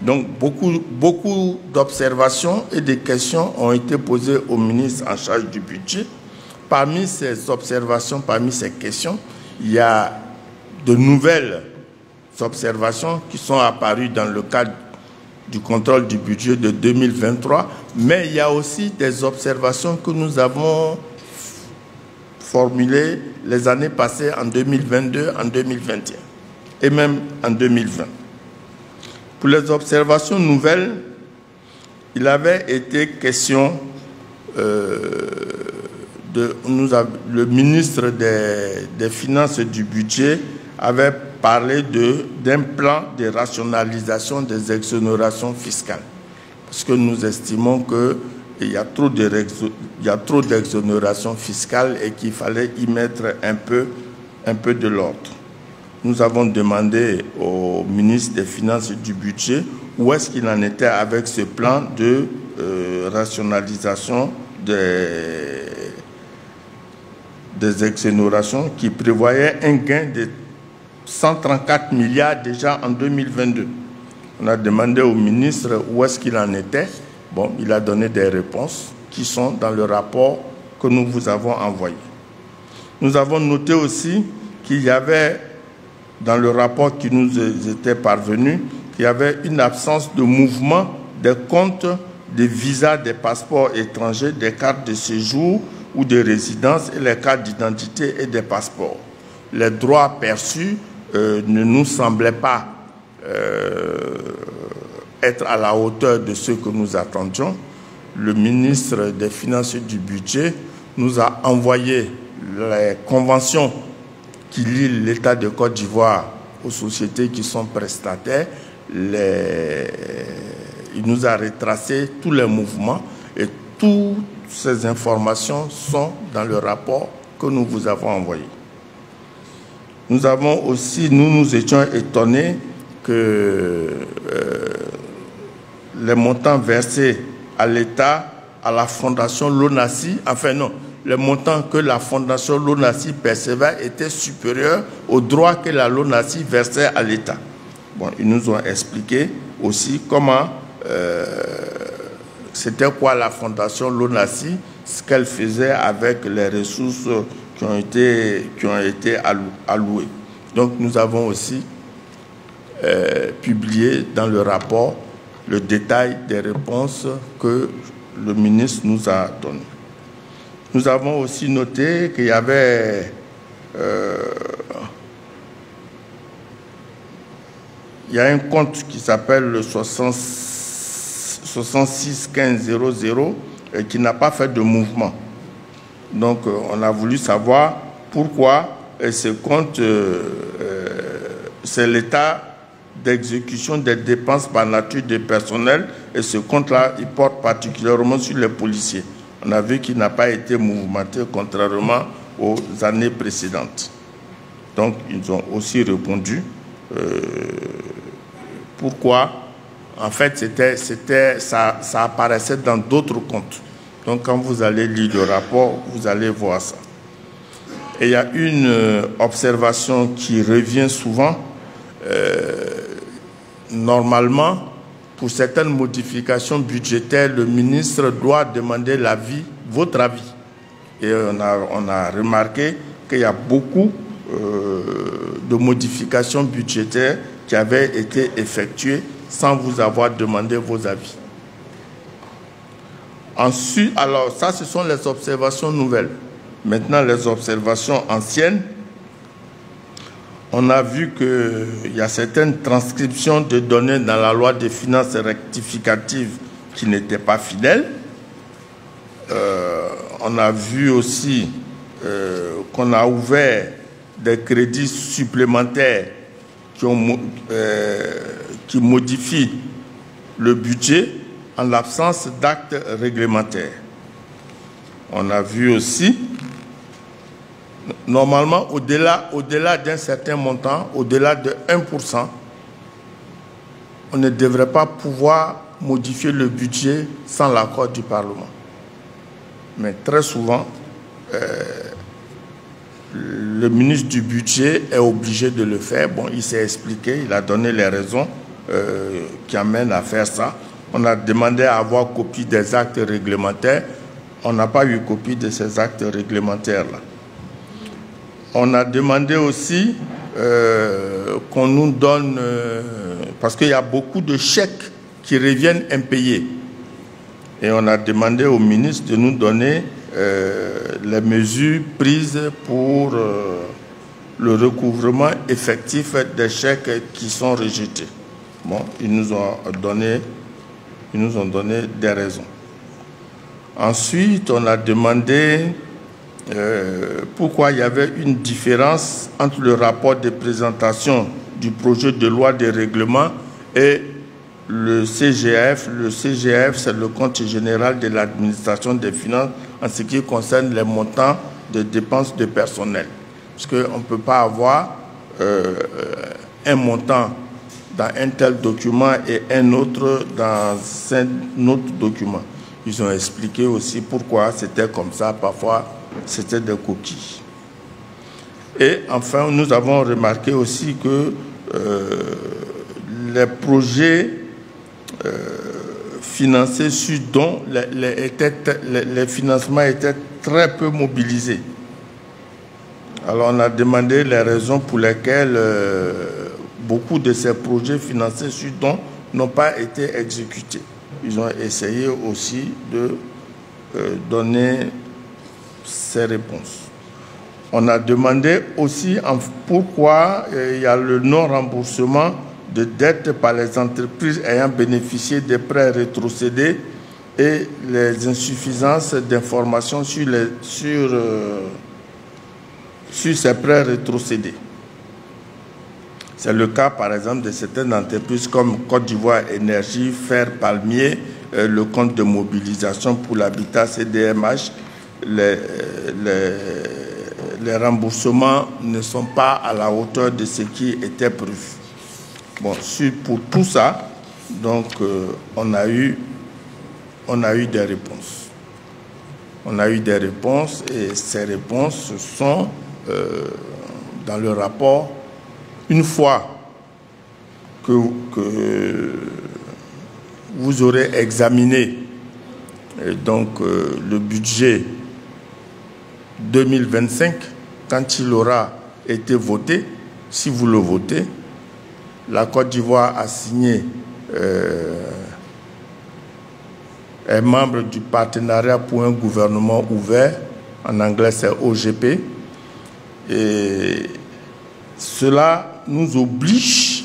Donc, beaucoup d'observations et de questions ont été posées au ministre en charge du budget. Parmi ces observations, parmi ces questions, il y a de nouvelles observations qui sont apparues dans le cadre du contrôle du budget de 2023, mais il y a aussi des observations que nous avons formulées les années passées en 2022, en 2021 et même en 2020. Pour les observations nouvelles, il avait été question, le ministre des Finances et du Budget avait parlé d'un plan de rationalisation des exonérations fiscales. Parce que nous estimons qu'il y a trop d'exonérations fiscales et qu'il fallait y mettre un peu de l'ordre. Nous avons demandé au ministre des Finances et du Budget où est-ce qu'il en était avec ce plan de rationalisation des exonérations qui prévoyait un gain de 134 milliards déjà en 2022. On a demandé au ministre où est-ce qu'il en était. Bon, il a donné des réponses qui sont dans le rapport que nous vous avons envoyé. Nous avons noté aussi qu'il y avait, dans le rapport qui nous était parvenu, qu'il y avait une absence de mouvement des comptes des visas, des passeports étrangers, des cartes de séjour ou de résidence et les cartes d'identité et des passeports. Les droits perçus ne nous semblaient pas être à la hauteur de ce que nous attendions. Le ministre des Finances et du Budget nous a envoyé les conventions qui lient l'État de Côte d'Ivoire aux sociétés qui sont prestataires. Il nous a retracé tous les mouvements et toutes ces informations sont dans le rapport que nous vous avons envoyé. Nous nous étions étonnés que les montants versés à l'État, à la Fondation Lonassi, les montants que la Fondation Lonassi percevait étaient supérieurs aux droits que la Lonassi versait à l'État. Bon, ils nous ont expliqué aussi comment c'était quoi la Fondation Lonassi, ce qu'elle faisait avec les ressources qui ont été allouées. Donc nous avons aussi publié dans le rapport le détail des réponses que le ministre nous a données. Nous avons aussi noté qu'il y avait il y a un compte qui s'appelle le 661500 qui n'a pas fait de mouvement. Donc on a voulu savoir pourquoi ce compte, c'est l'état d'exécution des dépenses par nature des personnels et ce compte-là, il porte particulièrement sur les policiers. On a vu qu'il n'a pas été mouvementé contrairement aux années précédentes. Donc ils ont aussi répondu pourquoi. En fait, ça apparaissait dans d'autres comptes. Donc quand vous allez lire le rapport, vous allez voir ça. Et il y a une observation qui revient souvent. Normalement, pour certaines modifications budgétaires, le ministre doit demander votre avis. Et on a remarqué qu'il y a beaucoup de modifications budgétaires qui avaient été effectuées sans vous avoir demandé vos avis. Ensuite, alors ça, ce sont les observations nouvelles. Maintenant, les observations anciennes, on a vu qu'il y a certaines transcriptions de données dans la loi des finances rectificatives qui n'étaient pas fidèles. On a vu aussi qu'on a ouvert des crédits supplémentaires qui modifient le budget en l'absence d'actes réglementaires. On a vu aussi, normalement, au-delà d'un certain montant, au-delà de 1%, on ne devrait pas pouvoir modifier le budget sans l'accord du Parlement. Mais très souvent, le ministre du Budget est obligé de le faire. Bon, il s'est expliqué, il a donné les raisons qui amènent à faire ça. On a demandé à avoir copie des actes réglementaires. On n'a pas eu copie de ces actes réglementaires-là. On a demandé aussi qu'on nous donne, parce qu'il y a beaucoup de chèques qui reviennent impayés. Et on a demandé au ministre de nous donner les mesures prises pour le recouvrement effectif des chèques qui sont rejetés. Bon, ils nous ont donné des raisons. Ensuite, on a demandé pourquoi il y avait une différence entre le rapport de présentation du projet de loi de règlement et le CGF. Le CGF, c'est le compte général de l'administration des finances en ce qui concerne les montants de dépenses de personnel. Parce qu'on ne peut pas avoir un montant dans un tel document et un autre dans un autre document. Ils ont expliqué aussi pourquoi c'était comme ça. Parfois, c'était des coquilles. Et enfin, nous avons remarqué aussi que les projets financés sur dons, les financements étaient très peu mobilisés. Alors, on a demandé les raisons pour lesquelles beaucoup de ces projets financés sur dons n'ont pas été exécutés. Ils ont essayé aussi de donner ces réponses. On a demandé aussi pourquoi il y a le non-remboursement de dettes par les entreprises ayant bénéficié des prêts rétrocédés et les insuffisances d'informations sur ces prêts rétrocédés. C'est le cas, par exemple, de certaines entreprises comme Côte d'Ivoire Énergie, Fer Palmier, le compte de mobilisation pour l'habitat CDMH. Les remboursements ne sont pas à la hauteur de ce qui était prévu. Bon, pour tout ça, donc, on a eu des réponses. On a eu des réponses et ces réponses sont dans le rapport. Une fois que vous aurez examiné donc, le budget 2025, quand il aura été voté, si vous le votez, la Côte d'Ivoire a signé est membre du partenariat pour un gouvernement ouvert, en anglais c'est OGP, et cela nous oblige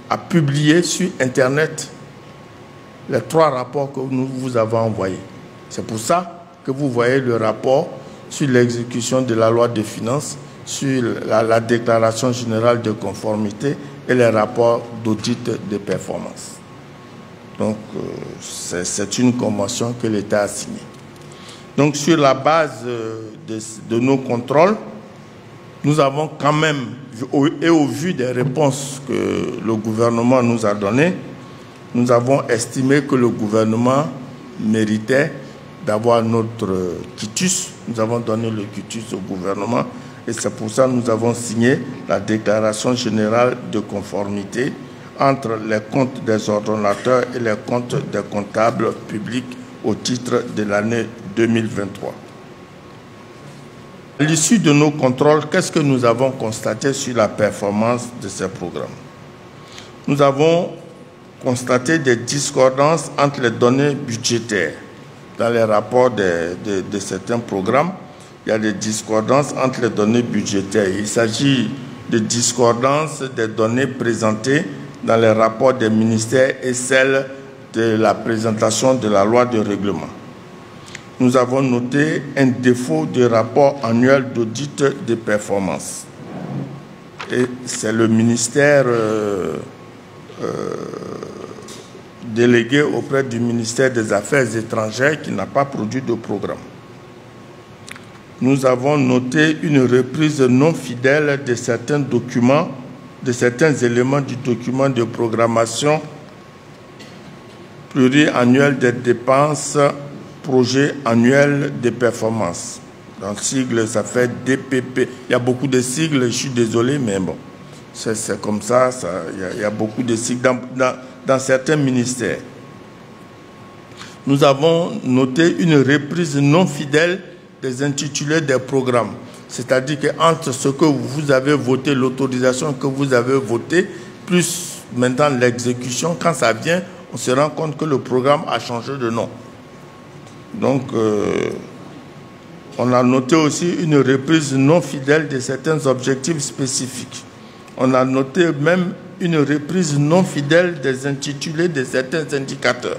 à publier sur Internet les 3 rapports que nous vous avons envoyés. C'est pour ça que vous voyez le rapport sur l'exécution de la loi de finances, sur la déclaration générale de conformité et les rapports d'audit de performance. Donc, c'est une convention que l'État a signée. Donc, sur la base de nos contrôles, nous avons quand même, et au vu des réponses que le gouvernement nous a données, nous avons estimé que le gouvernement méritait d'avoir notre quitus. Nous avons donné le quitus au gouvernement et c'est pour ça que nous avons signé la déclaration générale de conformité entre les comptes des ordonnateurs et les comptes des comptables publics au titre de l'année 2023. À l'issue de nos contrôles, qu'est-ce que nous avons constaté sur la performance de ces programmes? Nous avons constaté des discordances entre les données budgétaires. Dans les rapports de certains programmes, il y a des discordances entre les données budgétaires. Il s'agit de discordances des données présentées dans les rapports des ministères et celles de la présentation de la loi de règlement. Nous avons noté un défaut de rapport annuel d'audit de performance. Et c'est le ministère délégué auprès du ministère des Affaires étrangères qui n'a pas produit de programme. Nous avons noté une reprise non fidèle de certains documents, de certains éléments du document de programmation pluriannuel des dépenses, projet annuel de performance. Dans le sigle, ça fait DPP. Il y a beaucoup de sigles, je suis désolé, mais bon. C'est comme ça, il y a beaucoup de cycles dans certains ministères. Nous avons noté une reprise non fidèle des intitulés des programmes. C'est-à-dire qu'entre ce que vous avez voté, l'autorisation que vous avez votée, plus maintenant l'exécution, quand ça vient, on se rend compte que le programme a changé de nom. Donc, on a noté aussi une reprise non fidèle de certains objectifs spécifiques. On a noté même une reprise non fidèle des intitulés de certains indicateurs.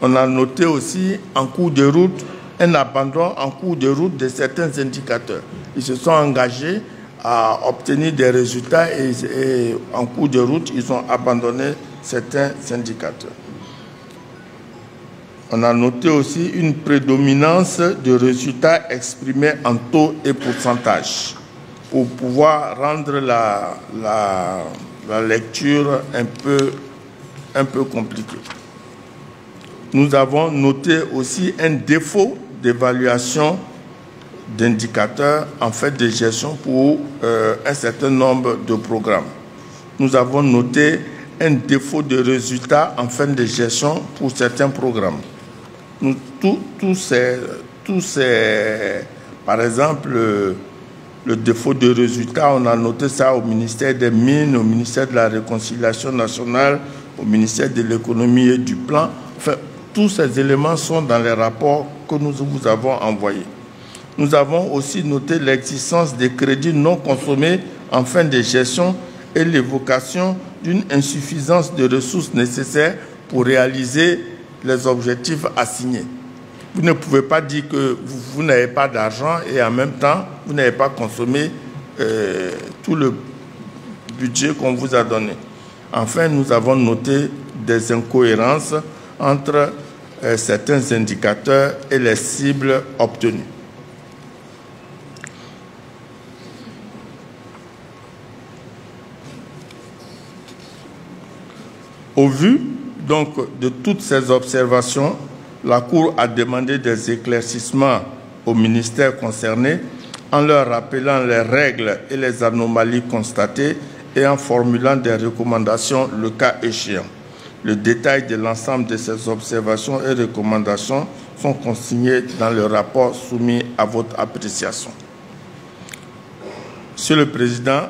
On a noté aussi en cours de route un abandon en cours de route de certains indicateurs. Ils se sont engagés à obtenir des résultats et en cours de route, ils ont abandonné certains indicateurs. On a noté aussi une prédominance de résultats exprimés en taux et pourcentage pour pouvoir rendre la lecture un peu compliquée. Nous avons noté aussi un défaut d'évaluation d'indicateurs en fait de gestion pour un certain nombre de programmes. Nous avons noté un défaut de résultats en fin de gestion pour certains programmes. Par exemple, le défaut de résultats, on a noté ça au ministère des Mines, au ministère de la Réconciliation nationale, au ministère de l'Économie et du Plan. Enfin, tous ces éléments sont dans les rapports que nous vous avons envoyés. Nous avons aussi noté l'existence des crédits non consommés en fin de gestion et l'évocation d'une insuffisance de ressources nécessaires pour réaliser les objectifs assignés. Vous ne pouvez pas dire que vous n'avez pas d'argent et en même temps, vous n'avez pas consommé tout le budget qu'on vous a donné. Enfin, nous avons noté des incohérences entre certains indicateurs et les cibles obtenues. Au vu donc de toutes ces observations, la Cour a demandé des éclaircissements aux ministères concernés en leur rappelant les règles et les anomalies constatées et en formulant des recommandations le cas échéant. Le détail de l'ensemble de ces observations et recommandations sont consignés dans le rapport soumis à votre appréciation. Monsieur le Président,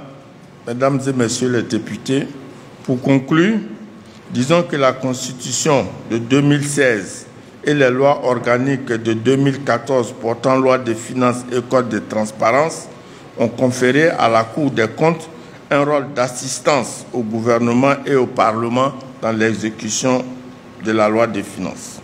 Mesdames et Messieurs les députés, pour conclure, disons que la Constitution de 2016 et les lois organiques de 2014 portant loi de finances et code de transparence ont conféré à la Cour des comptes un rôle d'assistance au gouvernement et au Parlement dans l'exécution de la loi des finances.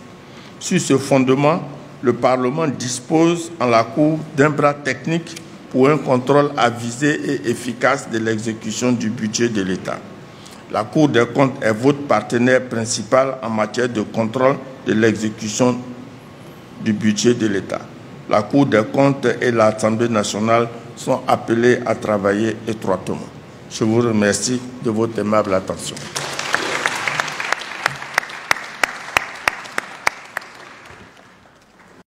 Sur ce fondement, le Parlement dispose en la Cour d'un bras technique pour un contrôle avisé et efficace de l'exécution du budget de l'État. La Cour des comptes est votre partenaire principal en matière de contrôle de l'exécution du budget de l'État. La Cour des comptes et l'Assemblée nationale sont appelés à travailler étroitement. Je vous remercie de votre aimable attention.